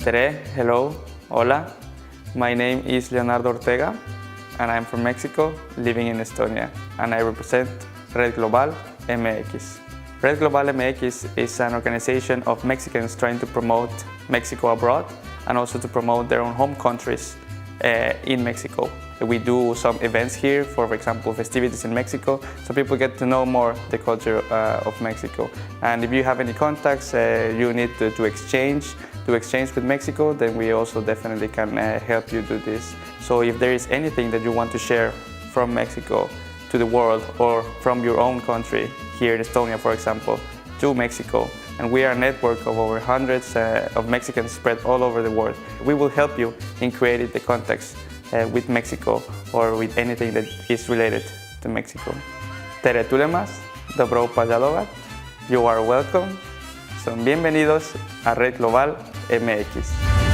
Tere, hello, hola. My name is Leonardo Ortega and I'm from Mexico, living in Estonia, and I represent Red Global MX. Red Global MX is an organization of Mexicans trying to promote Mexico abroad and also to promote their own home countries in Mexico. We do some events here, for example, festivities in Mexico, so people get to know more the culture of Mexico. And if you have any contacts you need to exchange with Mexico, then we also definitely can help you do this. So if there is anything that you want to share from Mexico to the world, or from your own country, here in Estonia, for example, to Mexico, and we are a network of over hundreds of Mexicans spread all over the world. We will help you in creating the contacts with Mexico or with anything that is related to Mexico. Tere tulemas, dobro pajalogat, you are welcome. Son bienvenidos a Red Global MX.